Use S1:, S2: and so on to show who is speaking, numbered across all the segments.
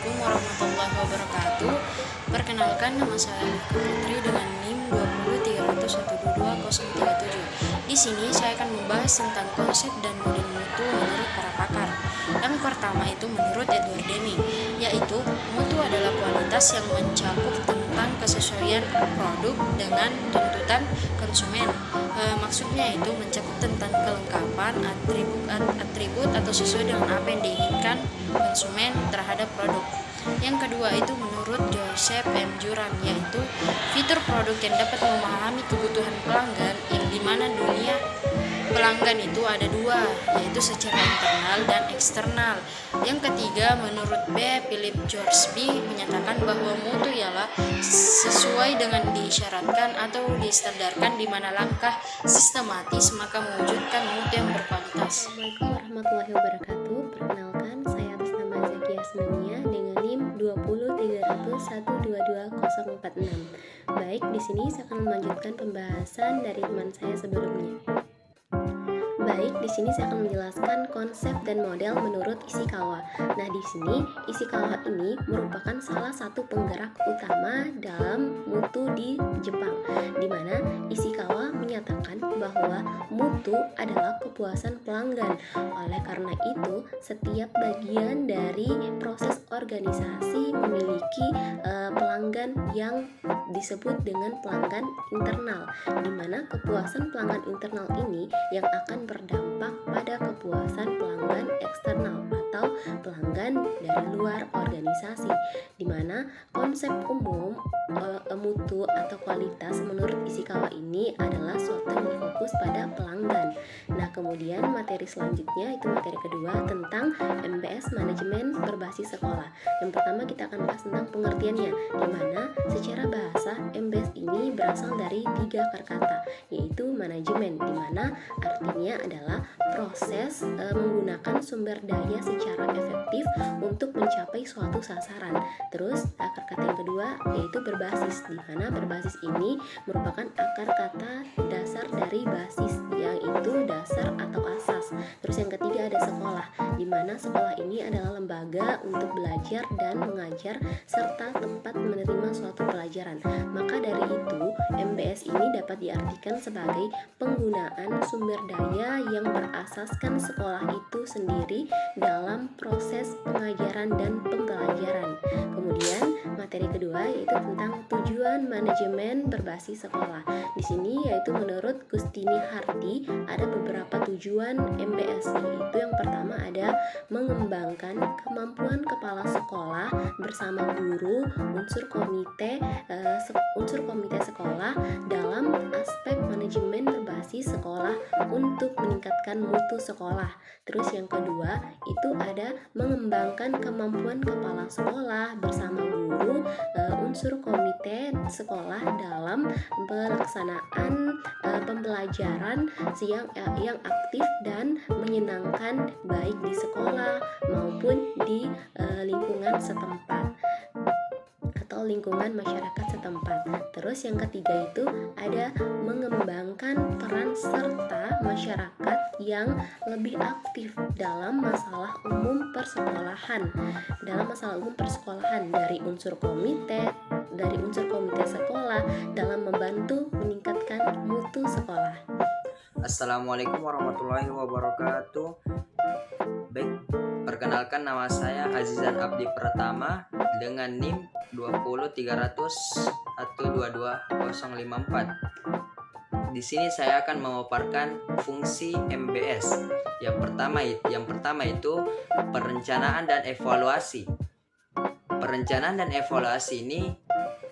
S1: Assalamualaikum warahmatullahi wabarakatuh. Perkenalkan, nama saya Putri dengan NIM 20311221037. Di sini saya akan membahas tentang konsep dan model mutu menurut para pakar. Yang pertama itu menurut Edward Deming, yaitu mutu adalah kualitas yang mencakup tentang kesesuaian produk dengan tuntutan konsumen. Maksudnya itu mencakup tentang kelengkapan atribut atau sesuai dengan apa yang diinginkan konsumen terhadap produk. Yang kedua itu menurut Joseph M. Juran, yaitu fitur produk yang dapat memahami kebutuhan pelanggan, yang dimana dunia pelanggan itu ada dua, yaitu secara internal dan eksternal. Yang ketiga menurut B. Philip George B. menyatakan bahwa mutu ialah sesuai dengan diisyaratkan atau distandarkan, di mana langkah sistematis maka mewujudkan mutu yang berkualitas.
S2: Assalamualaikum warahmatullahi wabarakatuh. Perkenalkan, saya atas nama Zaki Asmania dengan NIM 20301221046. Baik, di sini saya akan melanjutkan pembahasan dari teman saya sebelumnya. Baik, di sini saya akan menjelaskan konsep dan model menurut Ishikawa. Nah, di sini Ishikawa ini merupakan salah satu penggerak utama dalam mutu di Jepang, di mana Ishikawa menyatakan bahwa mutu adalah kepuasan pelanggan. Oleh karena itu, setiap bagian dari proses organisasi memiliki pelanggan yang disebut dengan pelanggan internal, di mana kepuasan pelanggan internal ini yang akan berdampak pada kepuasan pelanggan eksternal atau pelanggan dari luar organisasi, di mana konsep umum mutu atau kualitas menurut Ishikawa ini adalah suatu yang berfokus pada pelanggan. Nah, kemudian materi selanjutnya itu materi kedua tentang MBS manajemen berbasis sekolah. Yang pertama kita akan bahas tentang pengertiannya, di mana secara bahasa MBS ini berasal dari 3 akar kata, yaitu manajemen, di mana artinya adalah proses menggunakan sumber daya secara efektif untuk mencapai suatu sasaran. Terus akar kata yang kedua yaitu berbasis, di mana berbasis ini merupakan akar kata dasar dari basis, yang itu dasar atau asas. Terus yang ketiga ada sekolah, di mana sekolah ini adalah lembaga untuk belajar dan mengajar serta tempat menerima suatu pelajaran. Maka dari itu MBS ini dapat diartikan sebagai penggunaan sumber daya yang berasaskan sekolah itu sendiri dalam proses pengajaran dan pembelajaran. Kemudian materi kedua yaitu tentang tujuan manajemen berbasis sekolah. Di sini yaitu menurut Gustini Harti ada beberapa tujuan MBS, yaitu yang pertama ada mengembangkan kemampuan kepala sekolah bersama guru, unsur komite sekolah dalam aspek manajemen berbasis sekolah untuk meningkatkan mutu sekolah. Terus yang kedua itu ada mengembangkan kemampuan kepala sekolah bersama guru, unsur komite sekolah dalam pelaksanaan pembelajaran yang aktif dan menyenangkan, baik di sekolah maupun di lingkungan setempat atau lingkungan masyarakat setempat. Terus yang ketiga itu ada mengembangkan peran serta masyarakat yang lebih aktif dalam masalah umum persekolahan. Dari unsur komite sekolah dalam membantu meningkatkan mutu sekolah.
S3: Assalamualaikum warahmatullahi wabarakatuh. Baik, perkenalkan, nama saya Azizan Abdi Pratama dengan NIM 20301221054. Di sini saya akan memaparkan fungsi MBS. Yang pertama itu perencanaan dan evaluasi. Perencanaan dan evaluasi ini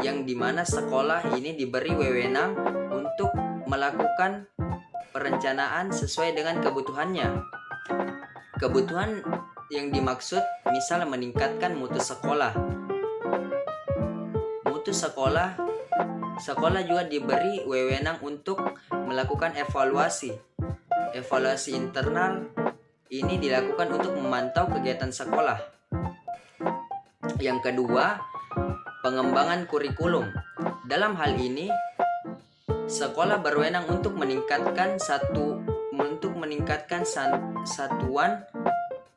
S3: yang dimana sekolah ini diberi wewenang untuk melakukan perencanaan sesuai dengan kebutuhannya. Kebutuhan yang dimaksud misal meningkatkan mutu sekolah. Mutu sekolah juga diberi wewenang untuk melakukan evaluasi. Evaluasi internal ini dilakukan untuk memantau kegiatan sekolah. Yang kedua, pengembangan kurikulum. Dalam hal ini, sekolah berwenang untuk meningkatkan satuan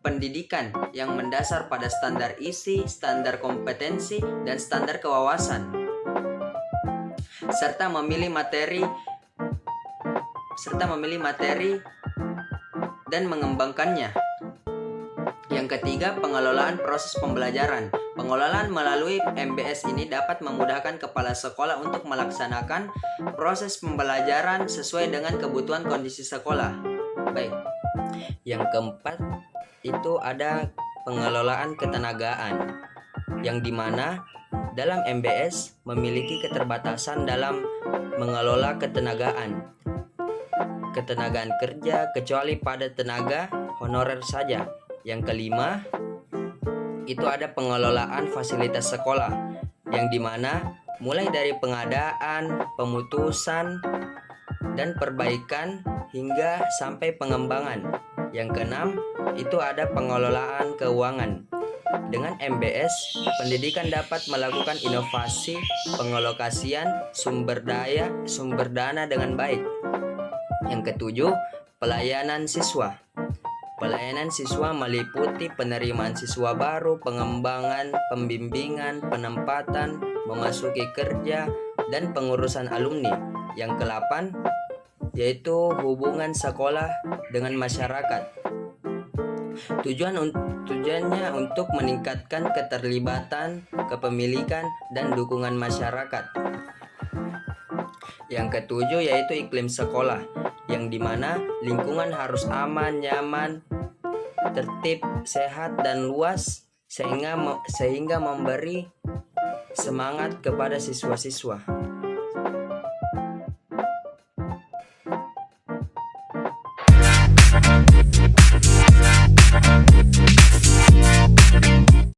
S3: pendidikan yang mendasar pada standar isi, standar kompetensi, dan standar kewawasan, serta memilih materi dan mengembangkannya. Yang ketiga, pengelolaan proses pembelajaran. Pengelolaan melalui MBS ini dapat memudahkan kepala sekolah untuk melaksanakan proses pembelajaran sesuai dengan kebutuhan kondisi sekolah. Baik. Yang keempat, itu ada pengelolaan ketenagaan, yang dimana dalam MBS memiliki keterbatasan dalam mengelola ketenagaan kerja kecuali pada tenaga honorer saja. Yang kelima, itu ada pengelolaan fasilitas sekolah, yang dimana mulai dari pengadaan, pemutusan, dan perbaikan hingga sampai pengembangan. Yang keenam, itu ada pengelolaan keuangan. Dengan MBS, pendidikan dapat melakukan inovasi, pengalokasian sumber dana dengan baik. Yang ketujuh, pelayanan siswa. Pelayanan siswa meliputi penerimaan siswa baru, pengembangan, pembimbingan, penempatan, memasuki kerja, dan pengurusan alumni. Yang ke-8 yaitu hubungan sekolah dengan masyarakat. Tujuannya untuk meningkatkan keterlibatan, kepemilikan, dan dukungan masyarakat. Yang ke-7 yaitu iklim sekolah, yang dimana lingkungan harus aman, nyaman, tertib, sehat, dan luas sehingga memberi semangat kepada siswa-siswa.